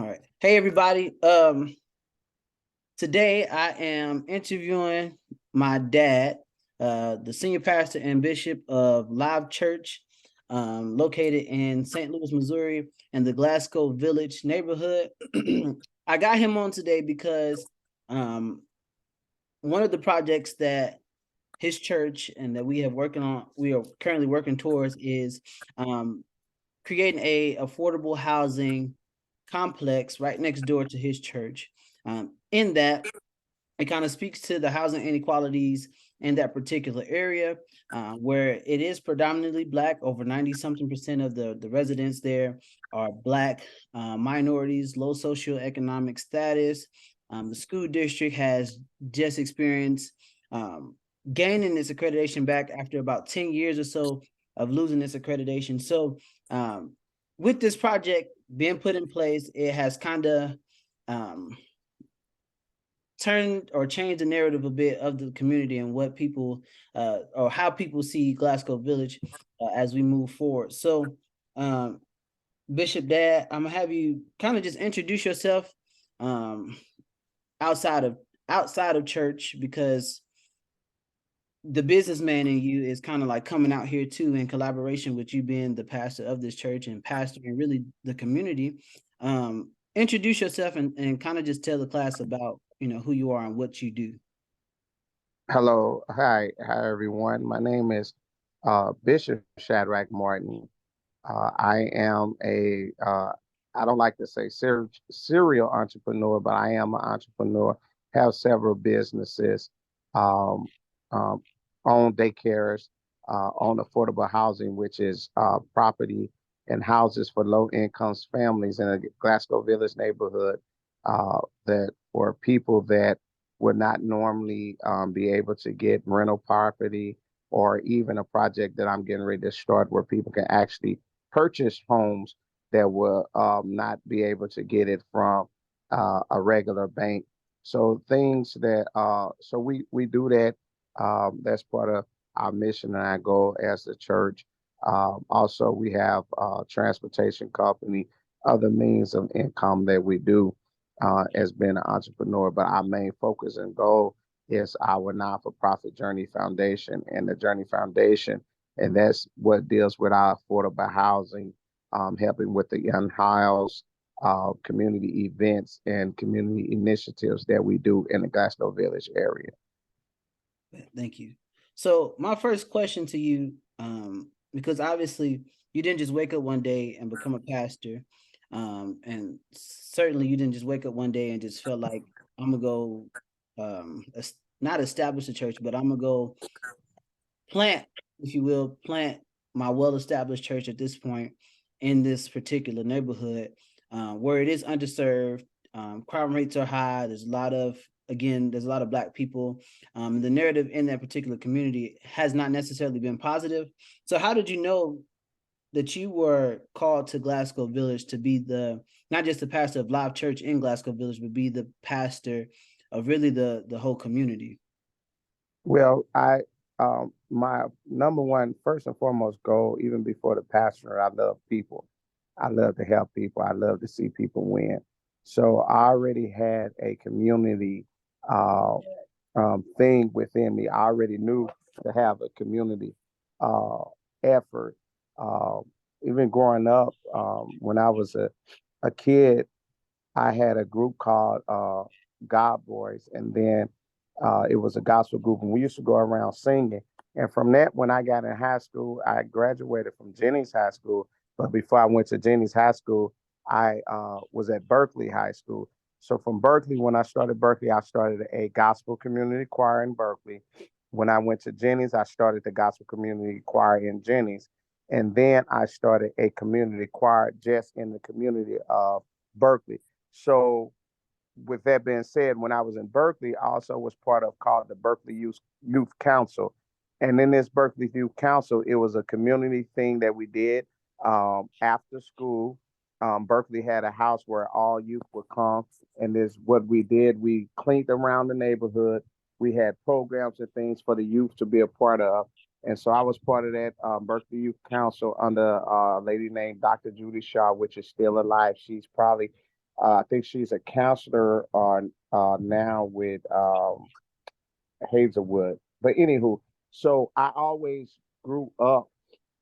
All right. Hey, everybody. Today I am interviewing my dad, the senior pastor and bishop of Live Church, located in St. Louis, Missouri, in the Glasgow Village neighborhood. I got him on today because one of the projects that his church and that we are currently working towards is creating a affordable housing complex right next door to his church. In that, it kind of speaks to the housing inequalities in that particular area, where it is predominantly Black. Over 90 something percent of the residents there are Black, minorities, low socioeconomic status. The school district has just experienced gaining its accreditation back after about 10 years or so of losing its accreditation. So with this project being put in place, it has kind of turned or changed the narrative a bit of the community and what people or how people see Glasgow Village as we move forward. So Bishop Dad, I'm gonna have you kind of just introduce yourself um, outside of church, because the businessman in you is kind of like coming out here too, in collaboration with you being the pastor of this church and pastoring really the community. Introduce yourself and kind of just tell the class about who you are and what you do. Hello, hi everyone. My name is Bishop Shadrach Martin. I am I don't like to say serial entrepreneur, but I am an entrepreneur. Have several businesses, um, um, own daycares, own affordable housing, which is property and houses for low income families in a Glasgow Village neighborhood, that for people that would not normally be able to get rental property, or even a project that I'm getting ready to start where people can actually purchase homes that will not be able to get it from a regular bank. So things that so we do that. That's part of our mission and our goal as the church. Also, we have transportation company, other means of income that we do as being an entrepreneur. But our main focus and goal is our non-for-profit Journey Foundation, and the Journey Foundation, and that's what deals with our affordable housing, helping with the young house, community events, and community initiatives that we do in the Glasgow Village area. Thank you. So my first question to you, because obviously you didn't just wake up one day and become a pastor, and certainly you didn't just wake up one day and just felt like I'm gonna go, not establish a church, but I'm gonna go plant, if you will, plant my well-established church at this point in this particular neighborhood, where it is underserved. Crime rates are high. There's a lot of Black people. The narrative in that particular community has not necessarily been positive. So how did you know that you were called to Glasgow Village to be not just the pastor of Live Church in Glasgow Village, but be the pastor of really the whole community? Well, my number one, first and foremost goal, even before the pastor, I love people. I love to help people. I love to see people win. So I already had a community uh, thing within me. I already knew to have a community uh, effort. Uh, Even growing up, when I was a kid, I had a group called God Boys, and then it was a gospel group, and we used to go around singing. And from that, when I got in high school, I graduated from Jennings High School. But before I went to Jennings High School, I was at Berkeley High School. So from Berkeley, when I started Berkeley, I started a gospel community choir in Berkeley. When I went to Jennings, I started the gospel community choir in Jennings. And then I started a community choir just in the community of Berkeley. So with that being said, when I was in Berkeley, I also was part of called the Berkeley Youth Council. And in this Berkeley Youth Council, it was a community thing that we did after school. Berkeley had a house where all youth would come, and this what we did. We cleaned around the neighborhood. We had programs and things for the youth to be a part of. And so I was part of that Berkeley Youth Council under a lady named Dr. Judy Shaw, which is still alive. She's probably I think she's a counselor on now with Hazelwood. But anywho, so I always grew up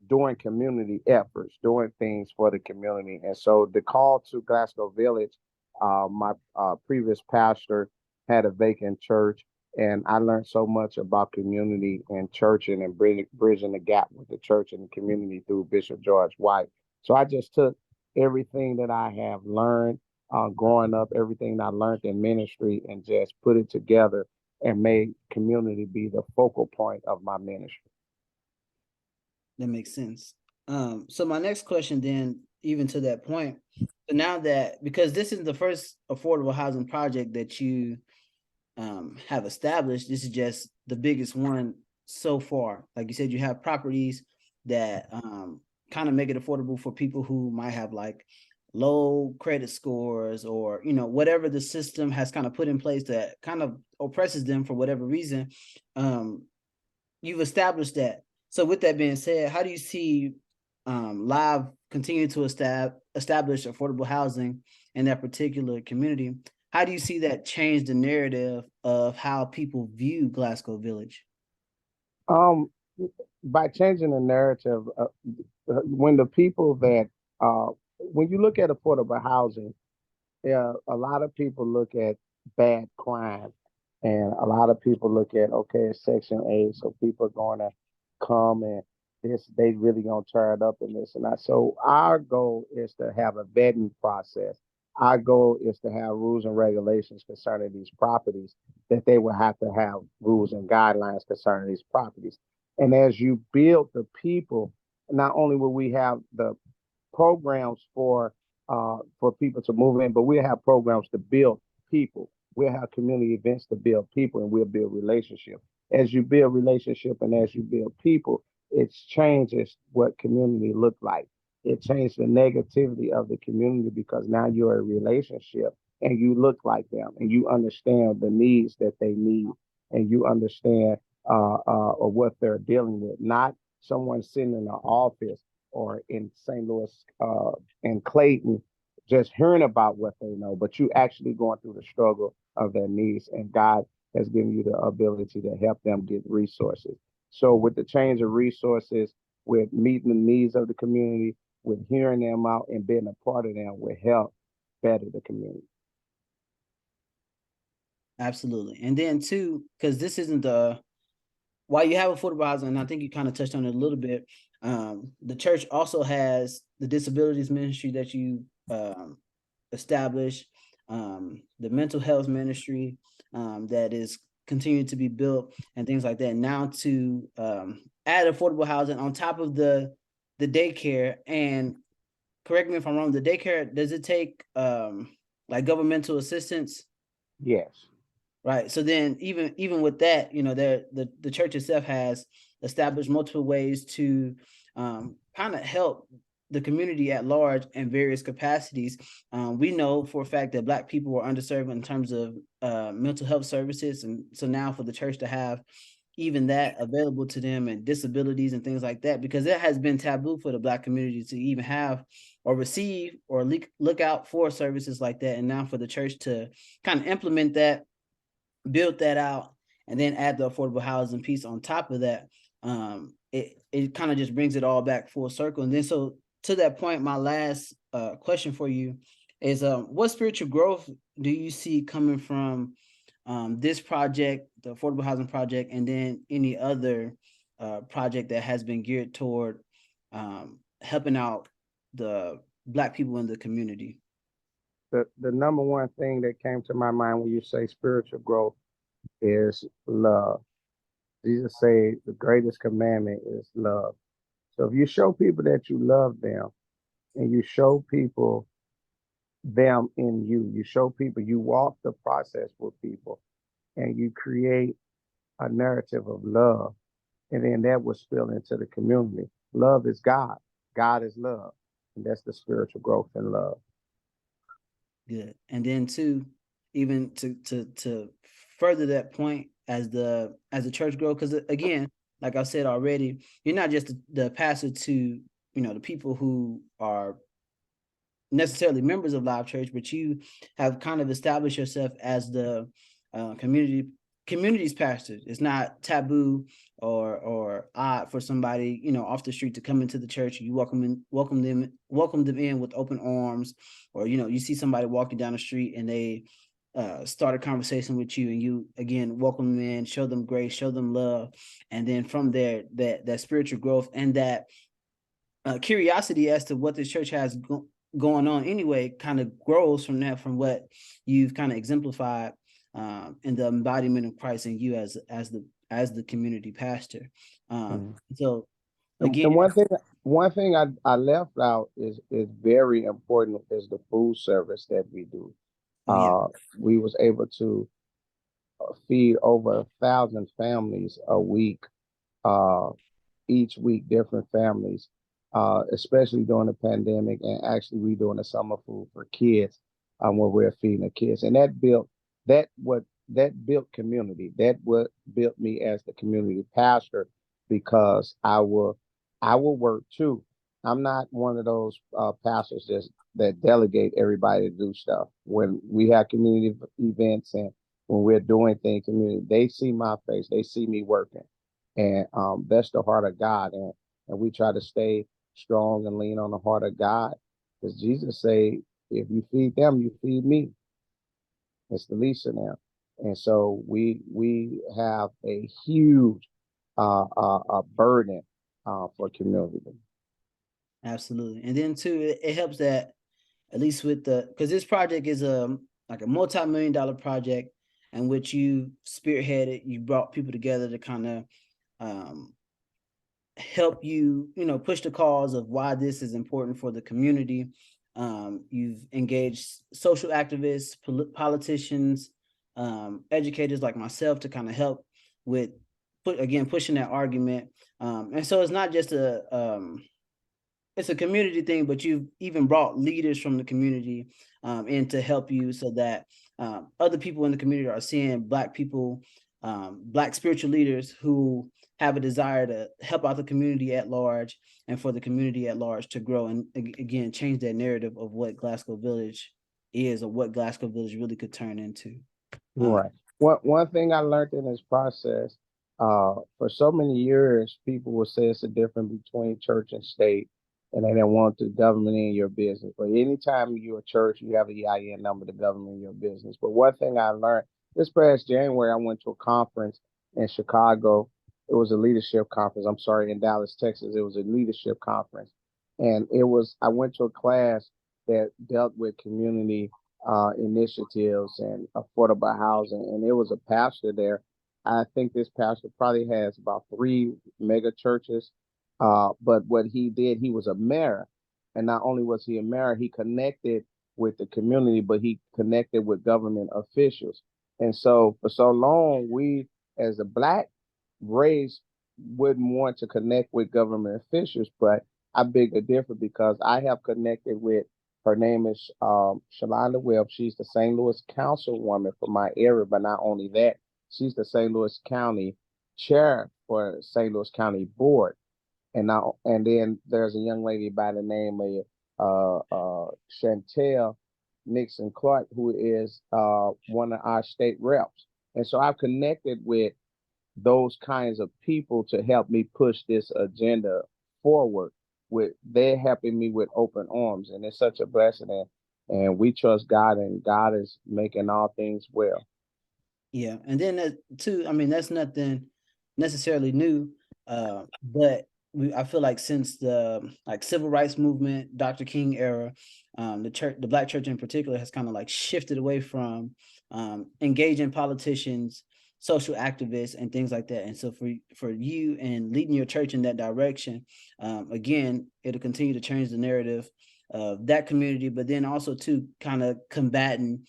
doing community efforts, doing things for the community. And so the call to Glasgow Village, my previous pastor had a vacant church, and I learned so much about community and churching and bridging the gap with the church and the community through Bishop George White. So I just took everything that I have learned growing up, everything I learned in ministry, and just put it together and made community be the focal point of my ministry. That makes sense. So my next question then, even to that point, so now that, because this is the first affordable housing project that you have established, this is just the biggest one so far. Like you said, you have properties that kind of make it affordable for people who might have like low credit scores, or whatever the system has kind of put in place that kind of oppresses them for whatever reason. um you've established that. So with that being said, how do you see Live continue to establish affordable housing in that particular community? How do you see that change the narrative of how people view Glasgow Village? Um, by changing the narrative, when the people that when you look at affordable housing, yeah, a lot of people look at bad crime, and a lot of people look at, okay, it's Section 8, so people are going to come and this they really gonna tear it up and this and that. So our goal is to have a vetting process. Our goal is to have rules and regulations concerning these properties, that they will have to have rules and guidelines concerning these properties. And as you build the people, not only will we have the programs for people to move in, but we'll have programs to build people. We'll have community events to build people, and we'll build relationships. As you build relationship and as you build people, it changes what community look like. It changes the negativity of the community because now you're a relationship and you look like them and you understand the needs that they need and you understand what they're dealing with. Not someone sitting in an office or in St. Louis and Clayton just hearing about what they know, but you actually going through the struggle of their needs, and God has given you the ability to help them get resources. So with the change of resources, with meeting the needs of the community, with hearing them out and being a part of them will help better the community. Absolutely. And then too, because this isn't the while you have affordable housing, and I think you kind of touched on it a little bit, the church also has the disabilities ministry that you established, the mental health ministry that is continuing to be built, and things like that. Now to add affordable housing on top of the daycare, and correct me if I'm wrong, the daycare, does it take like governmental assistance? Yes. Right. So then even with that, the church itself has established multiple ways to kind of help the community at large in various capacities. We know for a fact that Black people were underserved in terms of mental health services. And so now for the church to have even that available to them, and disabilities and things like that, because it has been taboo for the Black community to even have or receive or look out for services like that. And now for the church to kind of implement that, build that out, and then add the affordable housing piece on top of that, it kind of just brings it all back full circle. And then so to that point, my last question for you is, what spiritual growth do you see coming from this project, the affordable housing project, and then any other project that has been geared toward helping out the Black people in the community? The number one thing that came to my mind when you say spiritual growth is love. Jesus said the greatest commandment is love. So if you show people that you love them and you show people them in you, you show people, you walk the process with people and you create a narrative of love, and then that will spill into the community. Love is God. God is love. And that's the spiritual growth in love. Good. And then too, even to further that point, as the church grow, because again, like I said already, you're not just the pastor to the people who are necessarily members of Live Church, but you have kind of established yourself as the community's pastor. It's not taboo or odd for somebody, you know, off the street to come into the church. You welcome them in with open arms, or you know, you see somebody walking down the street and they start a conversation with you, and you again welcome them in, show them grace, show them love, and then from there, that spiritual growth and that curiosity as to what this church has going on anyway kind of grows from that, from what you've kind of exemplified in the embodiment of Christ in you as the community pastor. Mhm. So And again, one thing I left out is very important is the food service that we do. oh yeah, We was able to feed over 1,000 families a week. Uh, each week, different families, especially during the pandemic. And actually, we doing the summer food for kids, where we're feeding the kids, and that built community. That what built me as the community pastor, because I will work too. I'm not one of those pastors that delegate everybody to do stuff. When we have community events and when we're doing things, community, they see my face, they see me working, and that's the heart of God, and we try to stay strong and lean on the heart of God, because Jesus say, if you feed them, you feed me. It's the least of them. And so we have a huge burden for community. absolutely. And then too, it helps that at least with the, because this project is like a multi-million-dollar project in which you spearheaded, you brought people together to kind of um, help you, you know, push the cause of why this is important for the community. You've engaged social activists, politicians, educators like myself to kind of help with pushing that argument. And so it's not just it's a community thing, but you've even brought leaders from the community in to help you, so that other people in the community are seeing Black people, Black spiritual leaders who have a desire to help out the community at large, and for the community at large to grow and again change that narrative of what Glasgow Village is, or what Glasgow Village really could turn into. Um, Right. One thing I learned in this process, for so many years, people will say it's a difference between church and state, and they don't want the government in your business. But anytime you're a church, you have a EIN number, the government in your business. But one thing I learned this past January, I went to a conference in Chicago. It was a leadership conference. I'm sorry, in Dallas, Texas. It was a leadership conference, and I went to a class that dealt with community initiatives and affordable housing. And it was a pastor there. I think this pastor probably has about three mega churches. But what he did, he was a mayor. And not only was he a mayor, he connected with the community, but he connected with government officials. And so for so long, we as a Black race wouldn't want to connect with government officials. But I beg to differ, because I have connected with, her name is Shalonda Webb. She's the St. Louis councilwoman for my area, but not only that, she's the St. Louis County chair for St. Louis County Board. And then there's a young lady by the name of Chantel Nixon Clark, who is one of our state reps. And so I've connected with those kinds of people to help me push this agenda forward. With they're helping me with open arms, and it's such a blessing. And we trust God, and God is making all things well. Yeah, and then too, I mean, that's nothing necessarily new, but I feel like since the like civil rights movement, Dr. King era, the Black church in particular, has kind of like shifted away from engaging politicians, social activists, and things like that. And so for you and leading your church in that direction, again, it'll continue to change the narrative of that community, but then also to kind of combating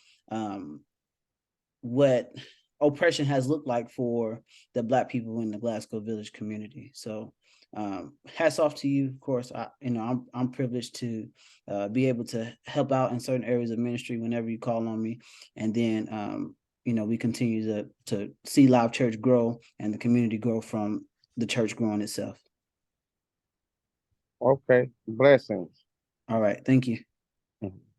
what oppression has looked like for the Black people in the Glasgow Village community. So hats off to you. Of course, I'm privileged to be able to help out in certain areas of ministry whenever you call on me, and then we continue to see Live Church grow and the community grow from the church growing itself. Okay, blessings. All right, thank you. Mhm.